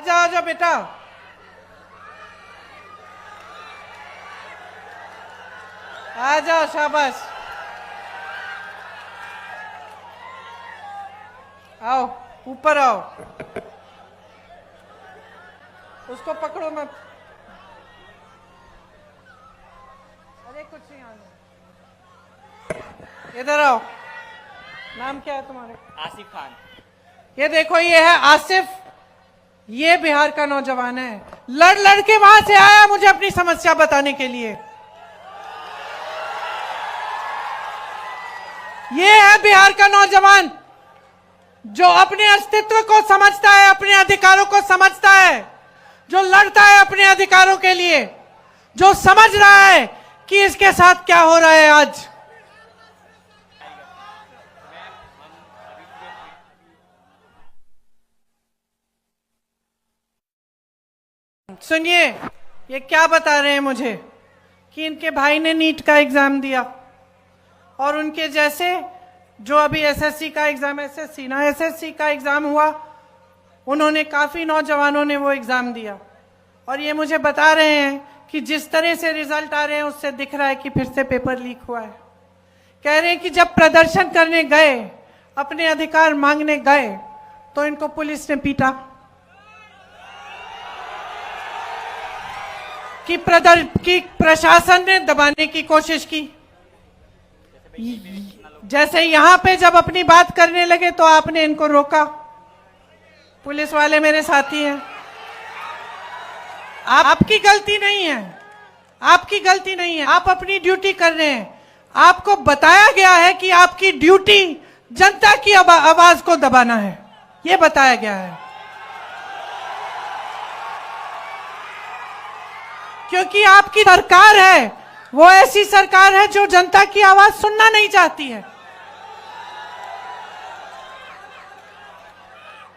आ जाओ बेटा। आ जाओ, शाबाश। आओ, ऊपर आओ। उसको पकड़ो मत। अरे कुछ नहीं, आने। इधर आओ। नाम क्या है तुम्हारे? आसिफ खान। ये देखो, ये है आसिफ। ये बिहार का नौजवान है। लड़ लड़ के वहां से आया मुझे अपनी समस्या बताने के लिए। ये है बिहार का नौजवान जो अपने अस्तित्व को समझता है, अपने अधिकारों को समझता है, जो लड़ता है अपने अधिकारों के लिए, जो समझ रहा है कि इसके साथ क्या हो रहा है आज। सुनिए, ये क्या बता रहे हैं मुझे कि इनके भाई ने नीट का एग्जाम दिया और उनके जैसे जो अभी एसएससी का एग्जाम, एसएससी का एग्जाम हुआ, उन्होंने काफी नौजवानों ने वो एग्जाम दिया और ये मुझे बता रहे हैं कि जिस तरह से रिजल्ट आ रहे हैं उससे दिख रहा है कि फिर से पेपर लीक हुआ है। कह रहे हैं कि जब प्रदर्शन करने गए, अपने अधिकार मांगने गए, तो इनको पुलिस ने पीटा, कि प्रशासन ने दबाने की कोशिश की। जैसे यहां पे जब अपनी बात करने लगे तो आपने इनको रोका। पुलिस वाले मेरे साथी हैं। आपकी गलती नहीं है, आपकी गलती नहीं है। आप अपनी ड्यूटी कर रहे हैं। आपको बताया गया है कि आपकी ड्यूटी जनता की आवाज को दबाना है, यह बताया गया है। क्योंकि आपकी सरकार है, वो ऐसी सरकार है जो जनता की आवाज सुनना नहीं चाहती है।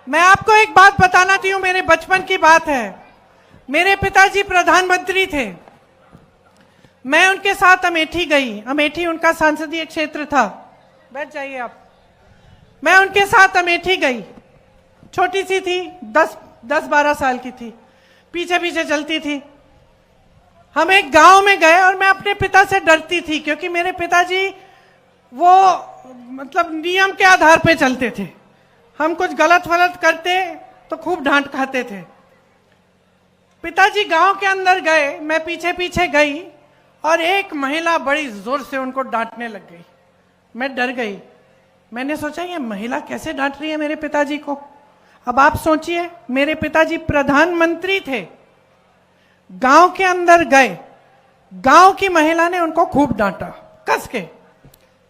मैं आपको एक बात बताना चाहती हूं, मेरे बचपन की बात है। मेरे पिताजी प्रधानमंत्री थे। मैं उनके साथ अमेठी गई। अमेठी उनका संसदीय क्षेत्र था। बैठ जाइए आप। मैं उनके साथ अमेठी गई। छोटी सी थी, 10-12 साल की थी। पीछे पीछे चलती थी। हम एक गांव में गए और मैं अपने पिता से डरती थी क्योंकि मेरे पिताजी वो मतलब नियम के आधार पे चलते थे। हम कुछ गलत वलत करते तो खूब डांट खाते थे। पिताजी गांव के अंदर गए, मैं पीछे पीछे गई और एक महिला बड़ी जोर से उनको डांटने लग गई। मैं डर गई। मैंने सोचा ये महिला कैसे डांट रही है मेरे पिताजी को। अब आप सोचिए, मेरे पिताजी प्रधानमंत्री थे, गांव के अंदर गए, गांव की महिला ने उनको खूब डांटा कस के।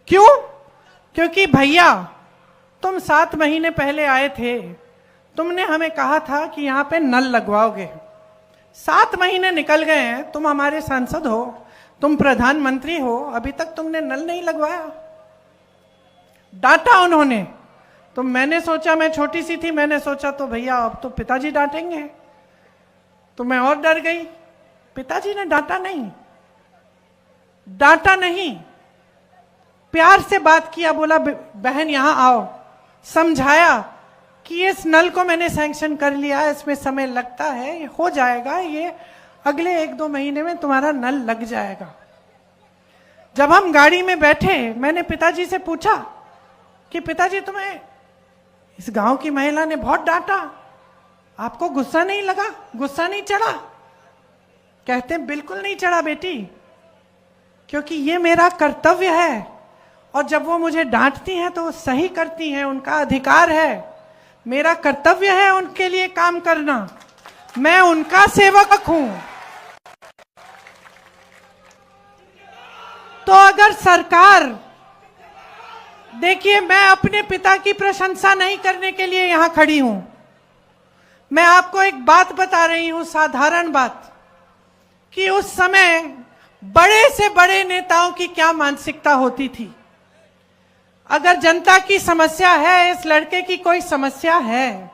क्यों? क्योंकि भैया तुम 7 महीने पहले आए थे, तुमने हमें कहा था कि यहां पे नल लगवाओगे। 7 महीने निकल गए हैं, तुम हमारे सांसद हो, तुम प्रधानमंत्री हो, अभी तक तुमने नल नहीं लगवाया। डांटा उन्होंने। तो मैंने सोचा, मैं छोटी सी थी, मैंने सोचा तो भैया अब तो पिताजी डांटेंगे, तो मैं और डर गई। पिताजी ने डांटा नहीं, डांटा नहीं, प्यार से बात किया, बोला बहन यहां आओ, समझाया कि इस नल को मैंने सैंक्शन कर लिया, इसमें समय लगता है, ये हो जाएगा, ये अगले 1-2 महीने में तुम्हारा नल लग जाएगा। जब हम गाड़ी में बैठे, मैंने पिताजी से पूछा कि पिताजी तुम्हें इस गांव की महिला ने बहुत डांटा, आपको गुस्सा नहीं लगा, गुस्सा नहीं चढ़ा? कहते हैं बिल्कुल नहीं चढ़ा बेटी, क्योंकि ये मेरा कर्तव्य है और जब वो मुझे डांटती हैं तो वो सही करती हैं, उनका अधिकार है। मेरा कर्तव्य है उनके लिए काम करना, मैं उनका सेवक हूं। तो अगर सरकार, देखिए मैं अपने पिता की प्रशंसा नहीं करने के लिए यहां खड़ी हूं, मैं आपको एक बात बता रही हूं, साधारण बात, कि उस समय बड़े से बड़े नेताओं की क्या मानसिकता होती थी। अगर जनता की समस्या है, इस लड़के की कोई समस्या है,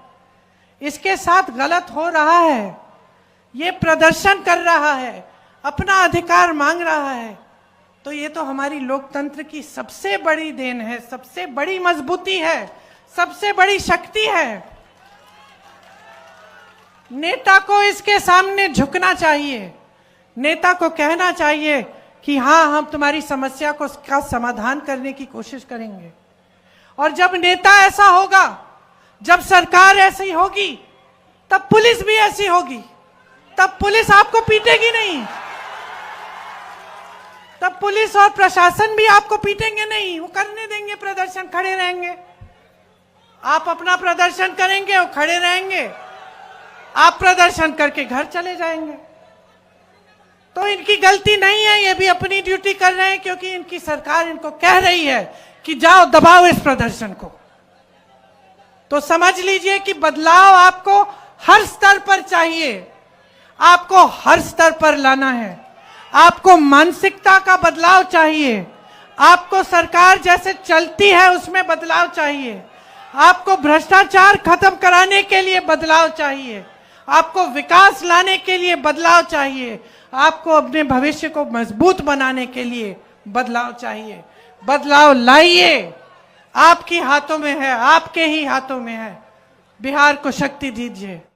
इसके साथ गलत हो रहा है, ये प्रदर्शन कर रहा है, अपना अधिकार मांग रहा है, तो ये तो हमारी लोकतंत्र की सबसे बड़ी देन है, सबसे बड़ी मजबूती है, सबसे बड़ी शक्ति है। नेता को इसके सामने झुकना चाहिए, नेता को कहना चाहिए कि हाँ, हम तुम्हारी समस्या को का समाधान करने की कोशिश करेंगे। और जब नेता ऐसा होगा, जब सरकार ऐसी होगी, तब पुलिस भी ऐसी होगी। तब पुलिस आपको पीटेगी नहीं, तब पुलिस और प्रशासन भी आपको पीटेंगे नहीं, वो करने देंगे प्रदर्शन, खड़े रहेंगे। आप अपना प्रदर्शन करेंगे, वो खड़े रहेंगे, आप प्रदर्शन करके घर चले जाएंगे। तो इनकी गलती नहीं है, ये भी अपनी ड्यूटी कर रहे हैं, क्योंकि इनकी सरकार इनको कह रही है कि जाओ दबाओ इस प्रदर्शन को। तो समझ लीजिए कि बदलाव आपको हर स्तर पर चाहिए, आपको हर स्तर पर लाना है। आपको मानसिकता का बदलाव चाहिए, आपको सरकार जैसे चलती है उसमें बदलाव चाहिए, आपको भ्रष्टाचार खत्म कराने के लिए बदलाव चाहिए, आपको विकास लाने के लिए बदलाव चाहिए, आपको अपने भविष्य को मजबूत बनाने के लिए बदलाव चाहिए। बदलाव लाइए, आपके हाथों में है, आपके ही हाथों में है। बिहार को शक्ति दीजिए।